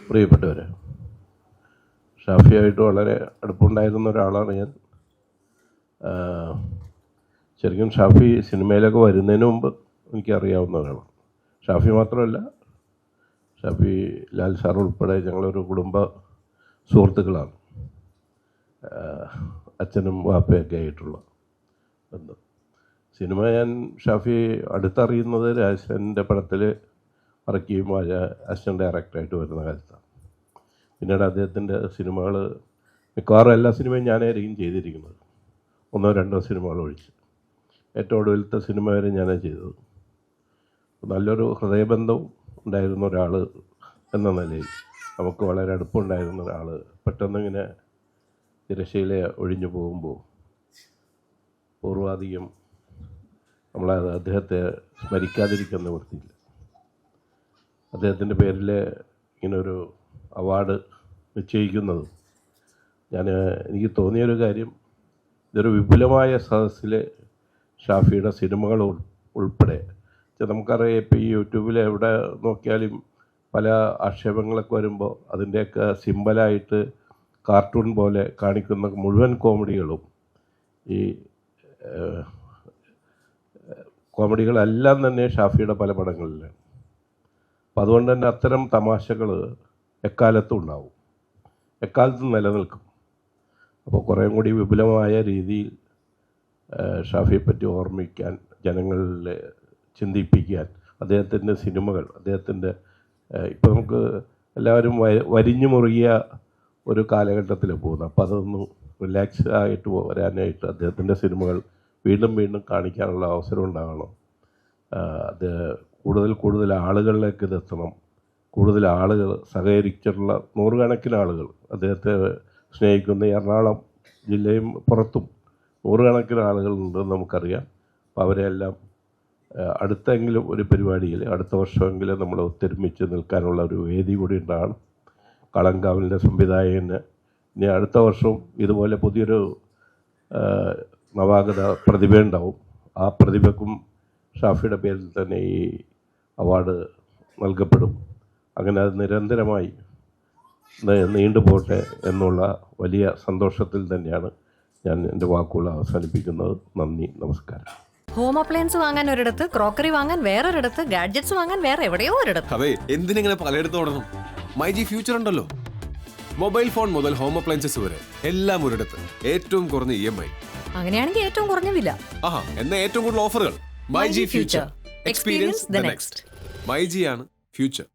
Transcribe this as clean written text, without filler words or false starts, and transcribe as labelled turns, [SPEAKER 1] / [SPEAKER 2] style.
[SPEAKER 1] പ്രിയപ്പെട്ടവരെ, ഷാഫിയായിട്ട് വളരെ അടുപ്പമുണ്ടായിരുന്ന ഒരാളാണ് ഞാൻ. ശരിക്കും ഷാഫി സിനിമയിലൊക്കെ വരുന്നതിന് മുമ്പ് എനിക്കറിയാവുന്ന ഒരാളാണ്. ഷാഫി മാത്രമല്ല, ഷാഫി ലാൽ സാർ ഉൾപ്പെടെ ഞങ്ങളൊരു കുടുംബ സുഹൃത്തുക്കളാണ്. അച്ഛനും വാപ്പയൊക്കെ ആയിട്ടുള്ള ബന്ധം. സിനിമ ഞാൻ ഷാഫി അടുത്തറിയുന്നത് രാജേഷിൻ്റെ പടത്തിൽ വർക്ക് അസിസ്റ്റൻ്റ് ഡയറക്ടറായിട്ട് വരുന്ന കാലത്താണ്. പിന്നീട് അദ്ദേഹത്തിൻ്റെ സിനിമകൾ മിക്കവാറും എല്ലാ സിനിമയും ഞാനായിരിക്കും ചെയ്തിരിക്കുന്നത്, 1-2 സിനിമകൾ ഒഴിച്ച്. ഏറ്റവും ഒടുവിലത്തെ സിനിമ വരെ ഞാനാണ് ചെയ്തത്. നല്ലൊരു ഹൃദയബന്ധവും ഉണ്ടായിരുന്ന ഒരാൾ എന്ന നിലയിൽ, നമുക്ക് വളരെ അടുപ്പമുണ്ടായിരുന്ന ഒരാൾ പെട്ടെന്നിങ്ങനെ തിരശ്ശീല ഒഴിഞ്ഞു പോകുമ്പോൾ പൂർവാധികം നമ്മളത് അദ്ദേഹത്തെ സ്മരിക്കാതിരിക്കാൻ നിവൃത്തിയില്ല. അദ്ദേഹത്തിൻ്റെ പേരിൽ ഇങ്ങനൊരു അവാർഡ് നിശ്ചയിക്കുന്നതും എനിക്ക് തോന്നിയൊരു കാര്യം, ഇതൊരു വിപുലമായ സദസ്സിൽ ഷാഫിയുടെ സിനിമകൾ ഉൾപ്പെടെ, നമുക്കറിയാം ഇപ്പോൾ ഈ യൂട്യൂബിൽ എവിടെ നോക്കിയാലും പല ആക്ഷേപങ്ങളൊക്കെ വരുമ്പോൾ അതിൻ്റെയൊക്കെ സിമ്പലായിട്ട് കാർട്ടൂൺ പോലെ കാണിക്കുന്ന മുഴുവൻ കോമഡികളും ഈ കോമഡികളെല്ലാം തന്നെ ഷാഫിയുടെ പല പടങ്ങളിലാണ്. അപ്പം അതുകൊണ്ട് തന്നെ അത്തരം തമാശകൾ എക്കാലത്തും ഉണ്ടാവും, എക്കാലത്തും നിലനിൽക്കും. അപ്പോൾ കുറേ കൂടി വിപുലമായ രീതിയിൽ ഷാഫിയെപ്പറ്റി ഓർമ്മിക്കാൻ, ജനങ്ങളിൽ ചിന്തിപ്പിക്കാൻ അദ്ദേഹത്തിൻ്റെ സിനിമകൾ, അദ്ദേഹത്തിൻ്റെ ഇപ്പോൾ നമുക്ക് എല്ലാവരും വരിഞ്ഞു മുറുകിയ ഒരു കാലഘട്ടത്തിൽ പോകുന്നത്. അപ്പോൾ അതൊന്ന് റിലാക്സ് ആയിട്ട് വരാനായിട്ട് അദ്ദേഹത്തിൻ്റെ സിനിമകൾ വീണ്ടും വീണ്ടും കാണിക്കാനുള്ള അവസരം ഉണ്ടാകണം. അത് കൂടുതൽ ആളുകളിലേക്ക് ഇതെത്തണം. കൂടുതൽ ആളുകൾ സഹകരിച്ചിട്ടുള്ള നൂറുകണക്കിന് ആളുകൾ അദ്ദേഹത്തെ സ്നേഹിക്കുന്ന എറണാകുളം ജില്ലയും പുറത്തും നൂറുകണക്കിന് ആളുകളുണ്ടെന്ന് നമുക്കറിയാം. അപ്പോൾ അവരെല്ലാം അടുത്തെങ്കിലും ഒരു പരിപാടിയിൽ അടുത്ത വർഷമെങ്കിലും നമ്മൾ ഒത്തൊരുമിച്ച് നിൽക്കാനുള്ള ഒരു വേദി കൂടി ഉണ്ടാകണം. കളങ്കാവിൻ്റെ സംവിധായകന് ഇനി അടുത്ത വർഷവും ഇതുപോലെ പുതിയൊരു നവാഗത പ്രതിഭയുണ്ടാവും. ആ പ്രതിഭക്കും ഷാഫിയുടെ പേരിൽ തന്നെ ഈ അവാർഡ് നൽകപ്പെടും. അങ്ങനെ അത് നിരന്തരമായി നീണ്ടുപോട്ടെ എന്നുള്ള വലിയ സന്തോഷത്തിൽ തന്നെയാണ് ഞാൻ എൻ്റെ വാക്കുകൾ അവസാനിപ്പിക്കുന്നത്. നന്ദി, നമസ്കാരം.
[SPEAKER 2] ഹോം അപ്ലയൻസ് വാങ്ങാൻ ഒരിടത്ത്, ക്രോക്കറി വാങ്ങാൻ വേറൊരിടത്ത്, ഗാഡ്ജറ്റ്സ് വാങ്ങാൻ വേറെ എവിടെയോ ഒരിടത്ത്.
[SPEAKER 3] അതെ, എന്തിനിങ്ങനെ പലയിടത്തും ഓടണം? മൈജി ഫ്യൂച്ചർ ഉണ്ടല്ലോ. മൊബൈൽ ഫോൺ മുതൽ ഹോം അപ്ലയൻസസ് വരെ എല്ലാം ഒരിടത്ത്. ഏറ്റവും കുറഞ്ഞ EMI.
[SPEAKER 2] അങ്ങനെയാണെങ്കിൽ ഏറ്റവും കുറഞ്ഞ വില.
[SPEAKER 3] എന്നാ ഏറ്റവും കൂടുതൽ ഓഫറുകൾ. MyG future. Experience the next. MyG ആണ് ഫ്യൂച്ചർ.